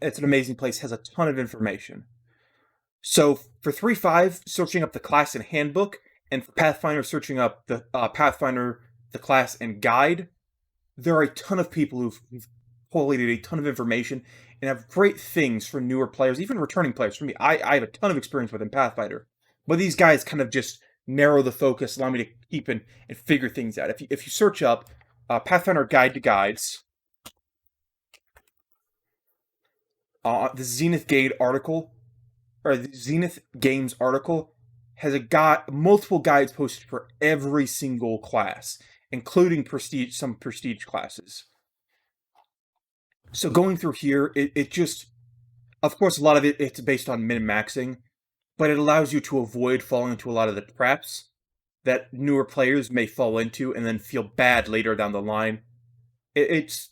It's an amazing place, has a ton of information. So for 3.5, searching up the class and handbook, and for Pathfinder, searching up the Pathfinder, the class and guide, there are a ton of people who've collated a ton of information and have great things for newer players, even returning players. For me, I have a ton of experience within Pathfinder, but these guys kind of just narrow the focus, allow me to keep and figure things out. If you search up Pathfinder Guide to Guides, the Zenith Gate article, or the Zenith Games article, has multiple guides posted for every single class, including some prestige classes. So going through here, it just, of course, a lot of it's based on min-maxing, but it allows you to avoid falling into a lot of the traps that newer players may fall into and then feel bad later down the line. It's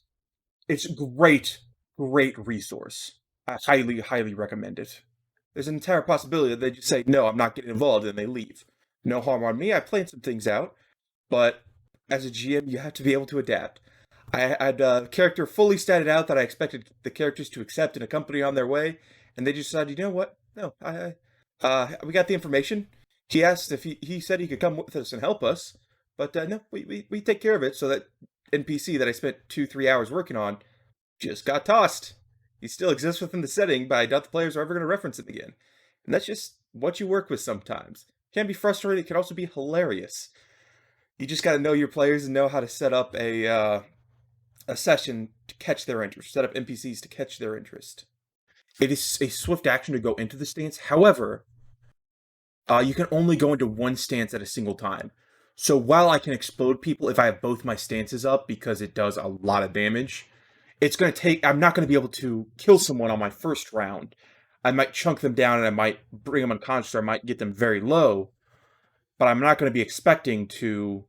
great resource. I highly recommend it. There's an entire possibility that they just say, no, I'm not getting involved, and they leave. No harm on me, I planned some things out, but as a GM, you have to be able to adapt. I had a character fully statted out that I expected the characters to accept and accompany on their way, and they just decided, you know what? No, we got the information. He asked if he said he could come with us and help us, but no, we take care of it. So that NPC that I spent 2-3 hours working on just got tossed. He still exists within the setting, but I doubt the players are ever going to reference it again. And that's just what you work with sometimes. It can be frustrating. It can also be hilarious. You just got to know your players and know how to set up a session to catch their interest. Set up NPCs to catch their interest. It is a swift action to go into the stance. However, you can only go into one stance at a single time. So while I can explode people if I have both my stances up, because it does a lot of damage, I'm not going to be able to kill someone on my first round. I might chunk them down and I might bring them unconscious, or I might get them very low, but I'm not going to be expecting to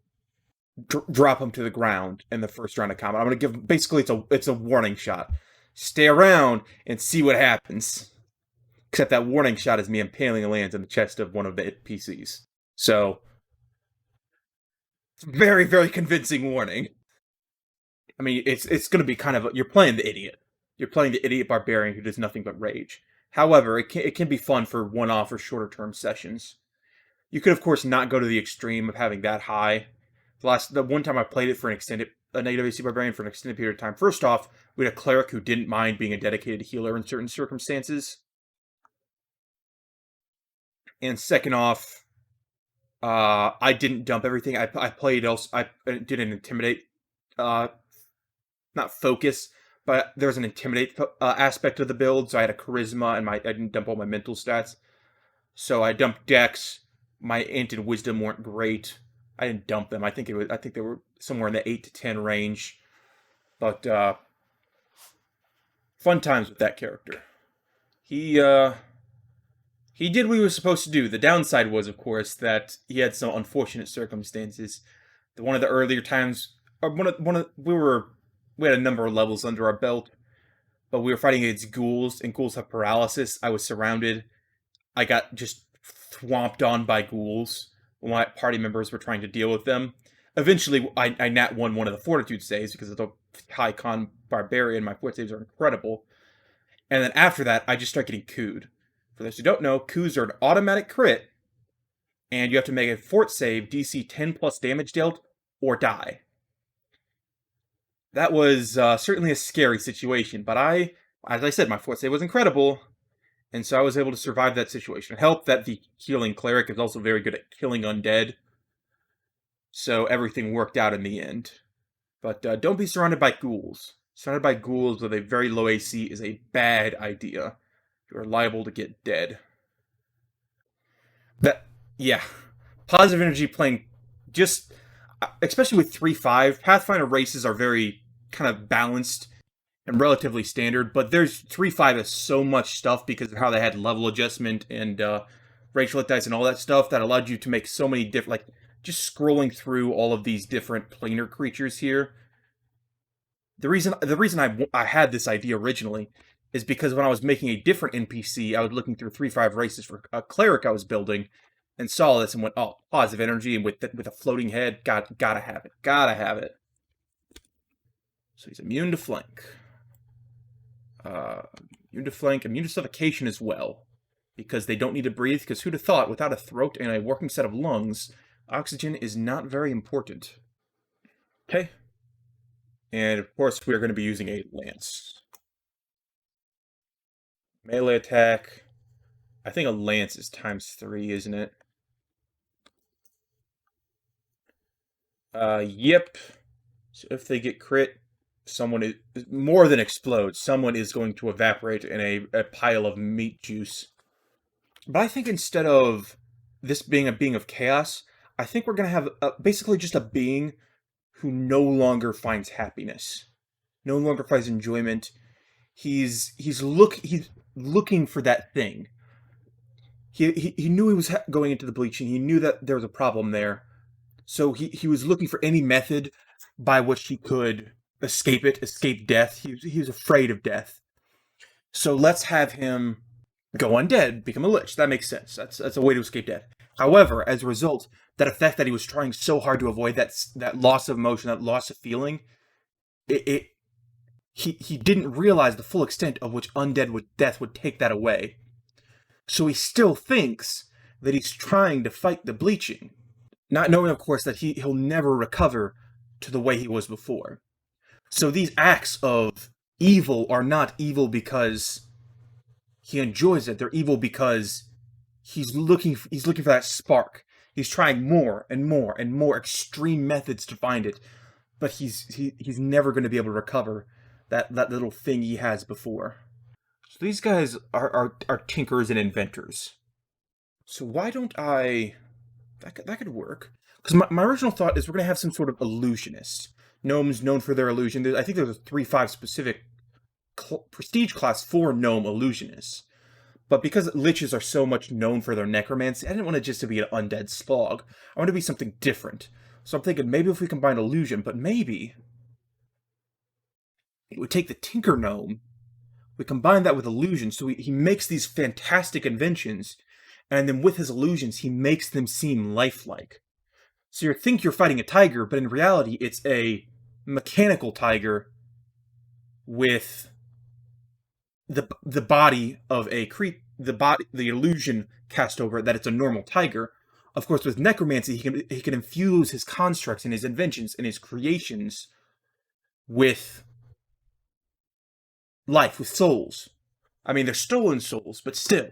drop them to the ground in the first round of combat. I'm going to give them, basically, it's a warning shot. Stay around and see what happens. Except that warning shot is me impaling a lance in the chest of one of the NPCs. So, very convincing warning. I mean, it's going to be kind of you're playing the idiot. You're playing the idiot barbarian who does nothing but rage. However, it can be fun for one-off or shorter-term sessions. You could, of course, not go to the extreme of having that high. The one time I played it for a negative AC barbarian for an extended period of time. First off, we had a cleric who didn't mind being a dedicated healer in certain circumstances. And second off, I didn't dump everything. I played else. I did an intimidate, not focus, but there was an intimidate aspect of the build. So I had a charisma, and I didn't dump all my mental stats. So I dumped dex. My int and wisdom weren't great. I didn't dump them. I think they were somewhere in the 8 to 10 range. But fun times with that character. He did what he was supposed to do. The downside was, of course, that he had some unfortunate circumstances. One of the earlier times, we had a number of levels under our belt, but we were fighting against ghouls, and ghouls have paralysis. I was surrounded. I got just swamped on by ghouls when my party members were trying to deal with them. Eventually, I nat won one of the fortitude saves because of the high con barbarian. My fort saves are incredible. And then after that, I just start getting cooed. For those who don't know, coups are an automatic crit, and you have to make a fort save DC 10 plus damage dealt, or die. That was certainly a scary situation, but as I said, my fort save was incredible, and so I was able to survive that situation. It helped that the healing cleric is also very good at killing undead, so everything worked out in the end. But don't be surrounded by ghouls. Surrounded by ghouls with a very low AC is a bad idea. You are liable to get dead. Yeah. Positive energy playing, just, especially with 3.5, Pathfinder races are very kind of balanced and relatively standard, but there's 3.5 has so much stuff because of how they had level adjustment and racial dice and all that stuff that allowed you to make so many different, like, just scrolling through all of these different planar creatures here. The reason I had this idea originally is because when I was making a different NPC, I was looking through 3.5 races for a cleric I was building, and saw this and went, oh, positive energy, and with a floating head, gotta have it. So he's immune to flank. immune to flank, immune to suffocation as well. Because they don't need to breathe, because who'd have thought, without a throat and a working set of lungs, oxygen is not very important. Okay. And of course, we're going to be using a lance. Melee attack. I think a lance is ×3, isn't it? Yep. So if they get crit, someone is more than explode. Someone is going to evaporate in a pile of meat juice. But I think instead of this being a being of chaos, I think we're going to have basically just a being who no longer finds happiness, no longer finds enjoyment. He's looking for that thing. He knew he was going into the bleaching. He knew that there was a problem there. So he was looking for any method by which he could escape it, escape death. He was afraid of death. So let's have him go undead, become a lich. That makes sense. That's a way to escape death. However, as a result, that effect that he was trying so hard to avoid, that loss of emotion, that loss of feeling, he didn't realize the full extent of which undead death would take that away. So he still thinks that he's trying to fight the bleaching, not knowing, of course, that he'll never recover to the way he was before. So these acts of evil are not evil because he enjoys it. They're evil because he's looking for that spark. He's trying more and more and more extreme methods to find it, but he's never going to be able to recover that little thing he has before. So these guys are tinkers and inventors. So why don't I... That could work. Because my original thought is we're going to have some sort of illusionist. Gnomes known for their illusion. I think there's a 3-5 specific prestige class for gnome illusionists. But because liches are so much known for their necromancy, I didn't want it just to be an undead slog. I want it to be something different. So I'm thinking maybe if we combine illusion, but maybe it would take the tinker gnome, we combine that with illusion, so he makes these fantastic inventions, and then with his illusions, he makes them seem lifelike. So you think you're fighting a tiger, but in reality, it's a mechanical tiger with the body of a the illusion cast over it that it's a normal tiger. Of course, with necromancy, he can infuse his constructs and his inventions and his creations with life, with souls. I mean, they're stolen souls, but still.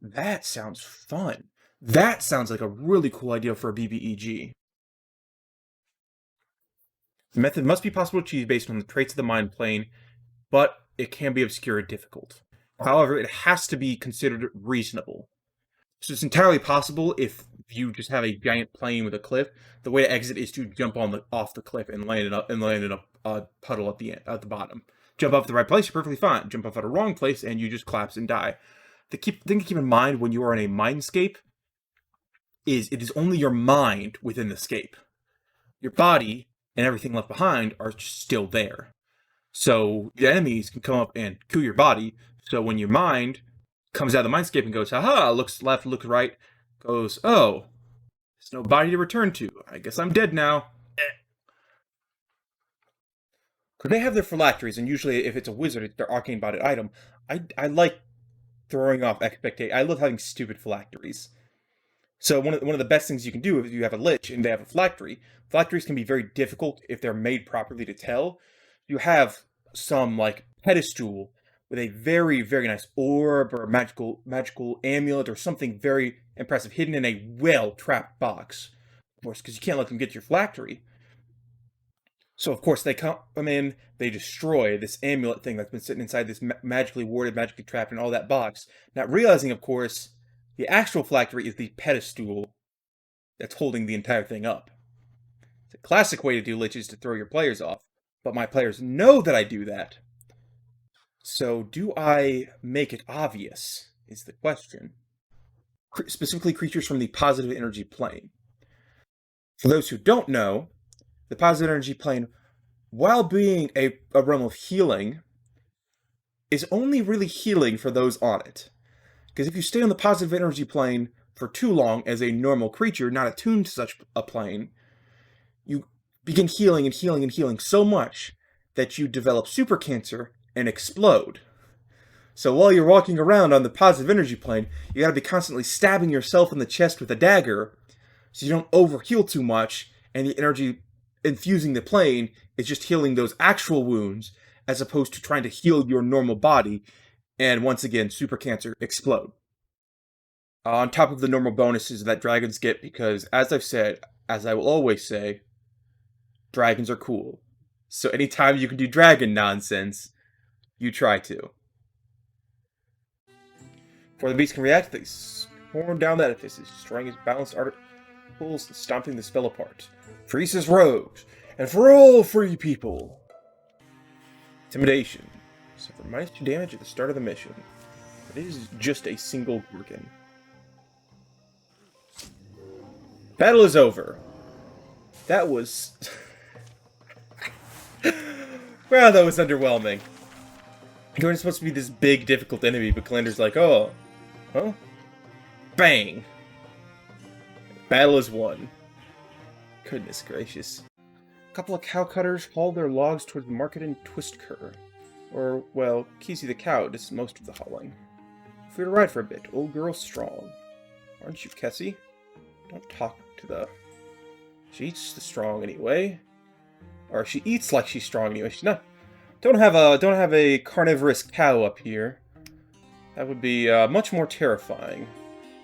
That sounds fun. That sounds like a really cool idea for a BBEG. The method must be possible to achieve based on the traits of the mind plane, but it can be obscure and difficult. However, it has to be considered reasonable. So it's entirely possible if you just have a giant plane with a cliff. The way to exit is to jump off the cliff and land in a puddle at the bottom. Jump off the right place, you're perfectly fine. Jump off at a wrong place, and you just collapse and die. The thing to keep in mind when you are in a mindscape is it is only your mind within the scape. Your body and everything left behind are still there. So the enemies can come up and kill your body. So when your mind comes out of the mindscape and goes, haha, looks left, looks right, goes, oh, there's no body to return to. I guess I'm dead now. Because they have their phylacteries, and usually if it's a wizard, it's their arcane bodied item. I like throwing off expectation. I love having stupid phylacteries. So one of the best things you can do if you have a lich and they have a phylactery, phylacteries can be very difficult if they're made properly to tell. You have some like pedestal with a very, very nice orb or magical amulet or something very impressive hidden in a well-trapped box. Of course, because you can't let them get your phylactery. So, of course, they come in, they destroy this amulet thing that's been sitting inside this magically warded, magically trapped in all that box. Not realizing, of course, the actual phylactery is the pedestal that's holding the entire thing up. It's a classic way to do liches to throw your players off, but my players know that I do that. So, do I make it obvious, is the question. Specifically, creatures from the positive energy plane. For those who don't know, the positive energy plane, while being a realm of healing, is only really healing for those on it. Because if you stay on the positive energy plane for too long as a normal creature, not attuned to such a plane, you begin healing and healing and healing so much that you develop super cancer and explode. So while you're walking around on the positive energy plane, you gotta be constantly stabbing yourself in the chest with a dagger so you don't overheal too much, and the energy infusing the plane is just healing those actual wounds as opposed to trying to heal your normal body, and once again, super cancer explode. On top of the normal bonuses that dragons get, because as I've said, as I will always say, dragons are cool. So anytime you can do dragon nonsense, you try to. Before the beast can react, they storm down the edifice, destroying his balanced articles and stomping the spell apart. Freeze his rogues, and for all free people! Intimidation. Suffer -2 damage at the start of the mission. It is just a single Gorgon. Battle is over. That was... well, that was underwhelming. Gorgon's supposed to be this big, difficult enemy, but Calendar's like, oh, huh? Bang! Battle is won. Goodness gracious. A couple of cow cutters haul their logs towards the market in Twistcur. Or, well, Kesey the cow does most of the hauling. Free to ride for a bit. Old girl strong. Aren't you, Kessie? Don't talk to the... She eats the strong anyway. Or she eats like she's strong anyway. She's not... Don't have a carnivorous cow up here. That would be much more terrifying.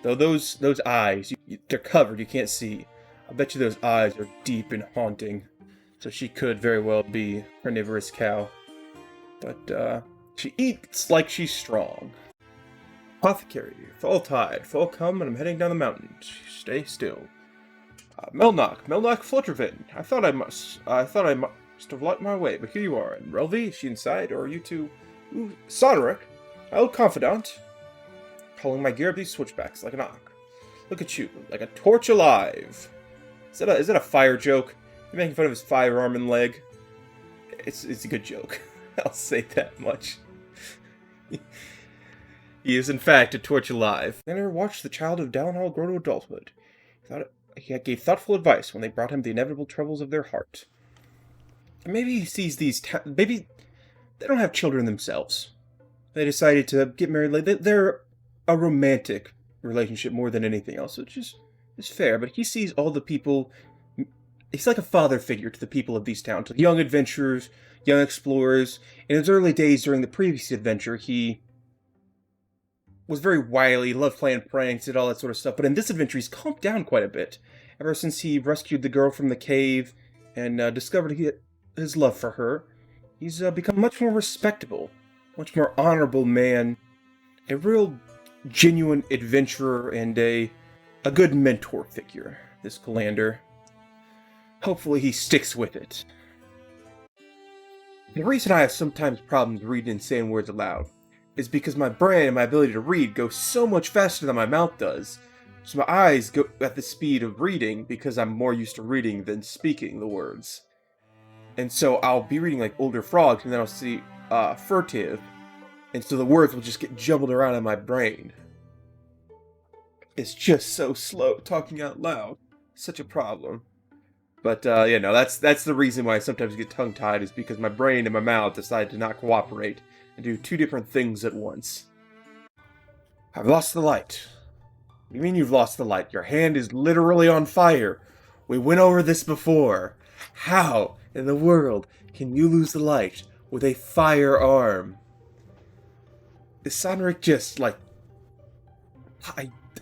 Though those eyes, they're covered, you can't see. I bet you those eyes are deep and haunting. So she could very well be a carnivorous cow. But she eats like she's strong. Apothecary, fall tide, fall come, and I'm heading down the mountain. Stay still. Melnock Fluttervin. I thought I must have lost my way, but here you are. And Relvi, is she inside, or are you two? Ooh, Sonric, my old confidant. Pulling my gear up these switchbacks like an ock. Look at you, like a torch alive. Is that a fire joke? You're making fun of his firearm and leg? It's a good joke. I'll say that much. He is, in fact, a torch alive. Leonard watched the child of Dallenhall grow to adulthood. He gave thoughtful advice when they brought him the inevitable troubles of their heart. Maybe he sees these... maybe they don't have children themselves. They decided to get married. They're a romantic relationship more than anything else, which is fair. But he sees all the people... He's like a father figure to the people of these towns. Young adventurers, young explorers. In his early days during the previous adventure, he was very wily, loved playing pranks, did all that sort of stuff. But in this adventure, he's calmed down quite a bit. Ever since he rescued the girl from the cave and discovered his love for her, he's become much more respectable, much more honorable man, a real genuine adventurer, and a good mentor figure, this Calander. Hopefully he sticks with it. The reason I have sometimes problems reading and saying words aloud is because my brain and my ability to read go so much faster than my mouth does. So my eyes go at the speed of reading because I'm more used to reading than speaking the words. And so I'll be reading like Older Frogs, and then I'll see furtive, and so the words will just get jumbled around in my brain. It's just so slow talking out loud. Such a problem. But yeah, no, that's the reason why I sometimes get tongue-tied, is because my brain and my mouth decide to not cooperate and do two different things at once. I've lost the light. What do you mean you've lost the light? Your hand is literally on fire. We went over this before. How in the world can you lose the light with a firearm? Is Sonric just, like...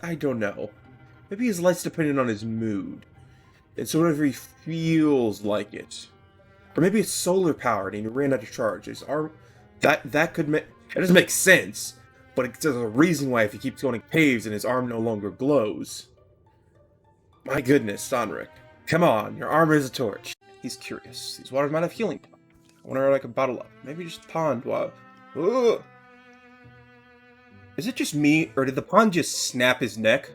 I don't know. Maybe his light's dependent on his mood. It's whenever he feels like it. Or maybe it's solar powered and he ran out of charge. His arm... That could make... It doesn't make sense. But there's a reason why if he keeps going caves and his arm no longer glows. My goodness, Sonric. Come on, your armor is a torch. He's curious. These waters might have healing. I wonder if I can bottle up. Maybe just pond while... Ugh. Is it just me, or did the pond just snap his neck?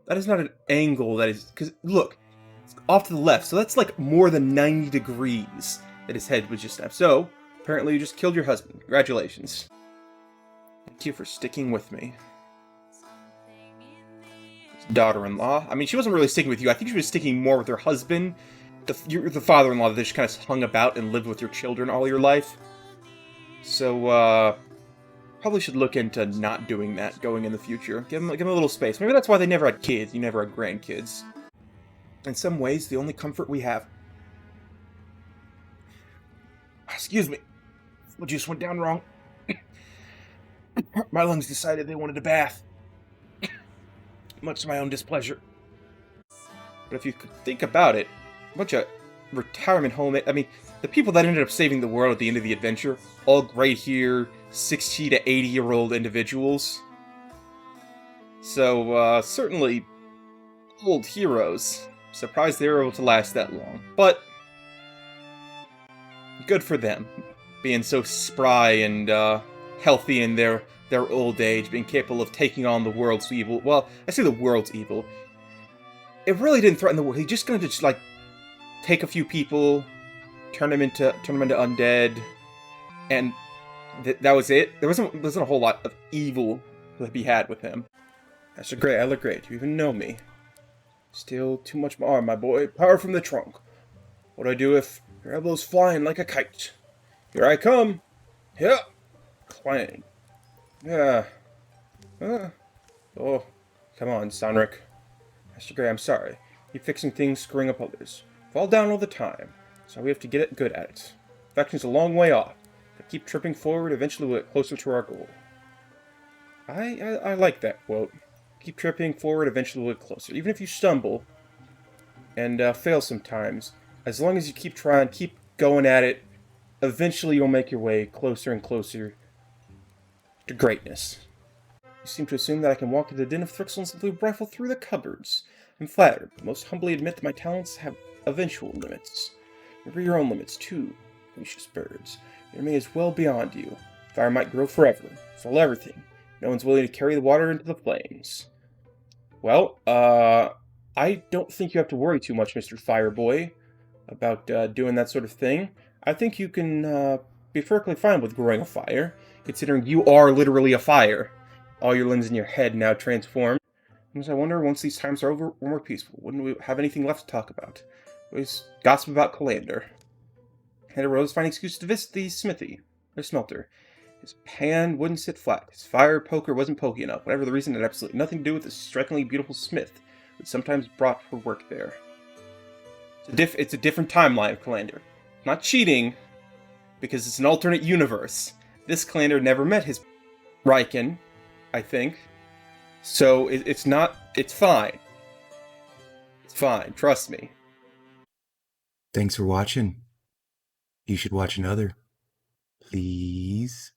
That is not an angle that is... Because, look, it's off to the left, so that's like more than 90 degrees that his head was just snapped. So, apparently you just killed your husband. Congratulations. Thank you for sticking with me. Daughter-in-law. I mean, she wasn't really sticking with you. I think she was sticking more with her husband. You're the father-in-law that just kind of hung about and lived with your children all your life. So, Probably should look into not doing that going in the future. Give them a little space. Maybe that's why they never had kids. You never had grandkids. In some ways, the only comfort we have... Excuse me. The juice went down wrong. My lungs decided they wanted a bath. Much to my own displeasure. But if you could think about it, a bunch of retirement home... I mean, the people that ended up saving the world at the end of the adventure, all right here, 60 to 80-year-old individuals. So, certainly old heroes. Surprised they were able to last that long. But, good for them. Being so spry and healthy in their old age, being capable of taking on the world's evil. Well, I say the world's evil. It really didn't threaten the world. He just gonna just like take a few people, turn them into undead, and that was it. There wasn't a whole lot of evil to be had with him. Master Gray, I look great. You even know me. Still too much arm, my boy. Power from the trunk. What do I do if your elbow's flying like a kite? Here I come. Yeah. Clang. Yeah. Oh, come on, Sonric. Master Gray, I'm sorry. Keep fixing things, screwing up others. Fall down all the time, so we have to get it good at it. Perfection's a long way off, but keep tripping forward, eventually we'll get closer to our goal. I like that quote. Keep tripping forward, eventually we'll get closer. Even if you stumble and fail sometimes, as long as you keep trying, keep going at it, eventually you'll make your way closer and closer to greatness. You seem to assume that I can walk into the den of Thrixel and simply rifle through the cupboards. I'm flattered, but most humbly admit that my talents have eventual limits. Remember your own limits, too, gracious birds. Your enemy is well beyond you. Fire might grow forever, fill everything. No one's willing to carry the water into the flames. Well, I don't think you have to worry too much, Mr. Fireboy, about doing that sort of thing. I think you can be perfectly fine with growing a fire, considering you are literally a fire. All your limbs in your head now transformed. I wonder, once these times are over, we're more peaceful. Wouldn't we have anything left to talk about? Always gossip about Calander. And arose find an excuse to visit the smithy, or smelter. His pan wouldn't sit flat. His fire poker wasn't pokey enough. Whatever the reason, it had absolutely nothing to do with the strikingly beautiful smith who sometimes brought her work there. It's a different timeline of Calander. Not cheating, because it's an alternate universe. This Calander never met his Riken, I think. So it's not. It's fine. It's fine. Trust me. Thanks for watching. You should watch another. Please.